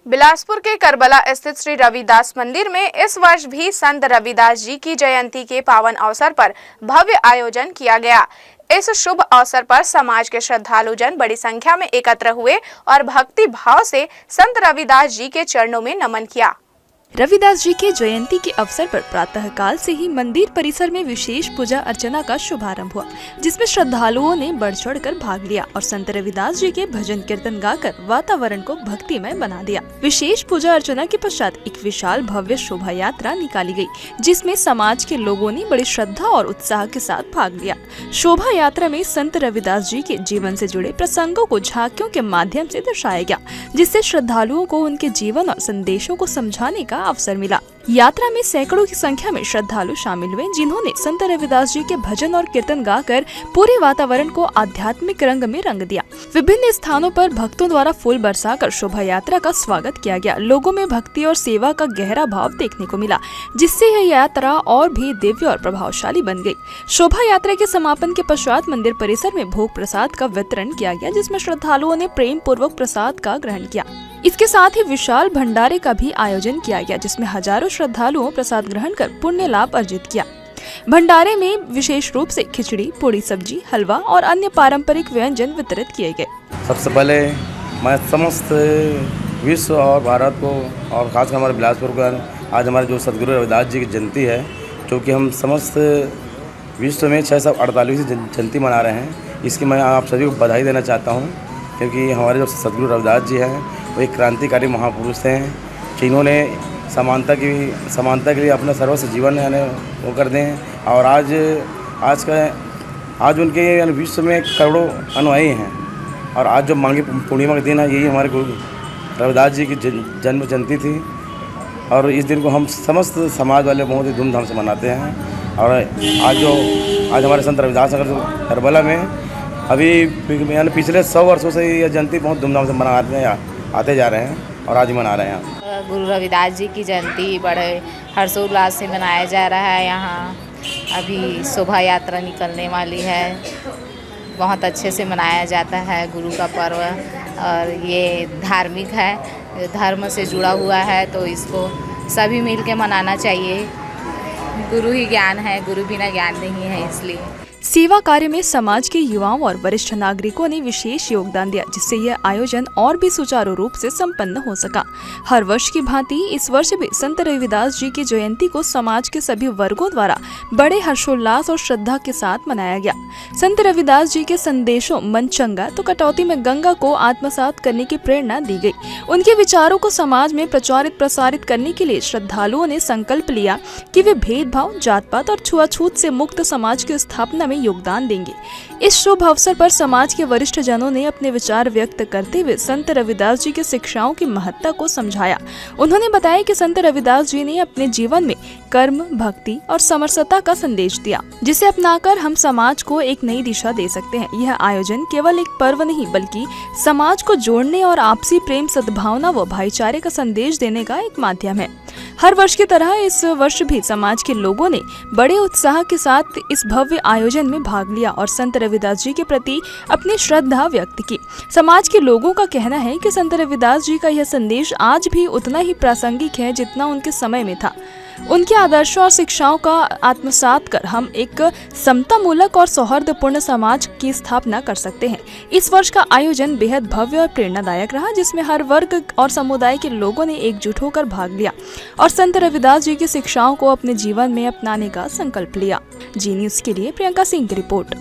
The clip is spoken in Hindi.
बिलासपुर के करबला स्थित श्री रविदास मंदिर में इस वर्ष भी संत रविदास जी की जयंती के पावन अवसर पर भव्य आयोजन किया गया। इस शुभ अवसर पर समाज के श्रद्धालुजन बड़ी संख्या में एकत्र हुए और भक्ति भाव से संत रविदास जी के चरणों में नमन किया। रविदास जी के जयंती के अवसर पर प्रातः काल से ही मंदिर परिसर में विशेष पूजा अर्चना का शुभारंभ हुआ, जिसमें श्रद्धालुओं ने बढ़ चढ़कर भाग लिया और संत रविदास जी के भजन कीर्तन गाकर वातावरण को भक्तिमय बना दिया। विशेष पूजा अर्चना के पश्चात एक विशाल भव्य शोभा यात्रा निकाली गई, जिसमें समाज के लोगों ने बड़ी श्रद्धा और उत्साह के साथ भाग लिया। शोभा यात्रा में संत रविदास जी के जीवन से जुड़े प्रसंगों को झांकियों के माध्यम से दर्शाया गया, जिससे श्रद्धालुओं को उनके जीवन और संदेशों को समझाने का अवसर मिला। यात्रा में सैकड़ों की संख्या में श्रद्धालु शामिल हुए, जिन्होंने संत रविदास जी के भजन और कीर्तन गाकर पूरे वातावरण को आध्यात्मिक रंग में रंग दिया। विभिन्न स्थानों पर भक्तों द्वारा फूल बरसाकर शोभा यात्रा का स्वागत किया गया। लोगों में भक्ति और सेवा का गहरा भाव देखने को मिला, जिससे यह यात्रा और भी दिव्य और प्रभावशाली बन गई। शोभा यात्रा के समापन के पश्चात मंदिर परिसर में भोग प्रसाद का वितरण किया गया, जिसमें श्रद्धालुओं ने प्रेम पूर्वक प्रसाद का ग्रहण किया। इसके साथ ही विशाल भंडारे का भी आयोजन किया गया, जिसमें हजारों श्रद्धालुओं प्रसाद ग्रहण कर पुण्य लाभ अर्जित किया। भंडारे में विशेष रूप से खिचड़ी, पूड़ी, सब्जी, हलवा और अन्य पारंपरिक व्यंजन वितरित किए गए। सबसे पहले मैं समस्त विश्व और भारत को और खासकर हमारे बिलासपुर को आज हमारे जो सदगुरु रविदास जी की जयंती है, जो कि हम समस्त विश्व में 648वीं जयंती मना रहे हैं, इसकी मैं आप सभी को बधाई देना चाहता हूँ, क्योंकि हमारे जो सदगुरु रविदास जी हैं वो एक क्रांतिकारी महापुरुष हैं, जिन्होंने समानता के लिए अपना सर्वस्व जीवन यानी वो कर दें। और आज उनके विश्व में करोड़ों अनुयायी हैं। और आज जो माघी पूर्णिमा का दिन है, यही हमारे गुरु रविदास जी की जन्म जयंती थी। और इस दिन को हम समस्त समाज वाले बहुत ही धूमधाम से मनाते हैं। और आज हमारे संत रविदास नगर करबला में अभी यानी पिछले 100 वर्षों से यह जयंती बहुत धूमधाम से आते जा रहे हैं और आज ही मना रहे हैं। गुरु रविदास जी की जयंती बड़े हर्षोल्लास से मनाया जा रहा है। यहाँ अभी शोभा यात्रा निकलने वाली है, बहुत अच्छे से मनाया जाता है गुरु का पर्व। और ये धार्मिक है, धर्म से जुड़ा हुआ है, तो इसको सभी मिल के मनाना चाहिए। गुरु ही ज्ञान है, गुरु बिना ज्ञान नहीं है। इसलिए सेवा कार्य में समाज के युवाओं और वरिष्ठ नागरिकों ने विशेष योगदान दिया, जिससे यह आयोजन और भी सुचारू रूप से संपन्न हो सका। हर वर्ष की भांति इस वर्ष भी संत रविदास जी की जयंती को समाज के सभी वर्गों द्वारा बड़े हर्षोल्लास और श्रद्धा के साथ मनाया गया। संत रविदास जी के संदेशों मन चंगा तो कटौती में गंगा को आत्मसात करने की प्रेरणा दी गई। उनके विचारों को समाज में प्रचारित प्रसारित करने के लिए श्रद्धालुओं ने संकल्प लिया कि वे भेदभाव, जात पात और छुआछूत से मुक्त समाज की स्थापना में योगदान देंगे। इस शुभ अवसर पर समाज के वरिष्ठ जनों ने अपने विचार व्यक्त करते हुए संत रविदास जी की शिक्षाओं की महत्ता को समझाया। उन्होंने बताया कि संत रविदास जी ने अपने जीवन में कर्म, भक्ति और समरसता का संदेश दिया, जिसे अपनाकर हम समाज को एक नई दिशा दे सकते हैं। यह आयोजन केवल एक पर्व नहीं, बल्कि समाज को जोड़ने और आपसी प्रेम, सद्भावना व भाईचारे का संदेश देने का एक माध्यम है। हर वर्ष की तरह इस वर्ष भी समाज के लोगों ने बड़े उत्साह के साथ इस भव्य आयोजन में भाग लिया और संत रविदास जी के प्रति अपनी श्रद्धा व्यक्त की। समाज के लोगों का कहना है कि संत रविदास जी का यह संदेश आज भी उतना ही प्रासंगिक है जितना उनके समय में था। उनके आदर्शों और शिक्षाओं का आत्मसात कर हम एक समतामूलक और सौहार्दपूर्ण समाज की स्थापना कर सकते हैं। इस वर्ष का आयोजन बेहद भव्य और प्रेरणादायक रहा, जिसमें हर वर्ग और समुदाय के लोगों ने एकजुट होकर भाग लिया और संत रविदास जी की शिक्षाओं को अपने जीवन में अपनाने का संकल्प लिया। जी न्यूज़ के लिए प्रियंका सिंह की रिपोर्ट।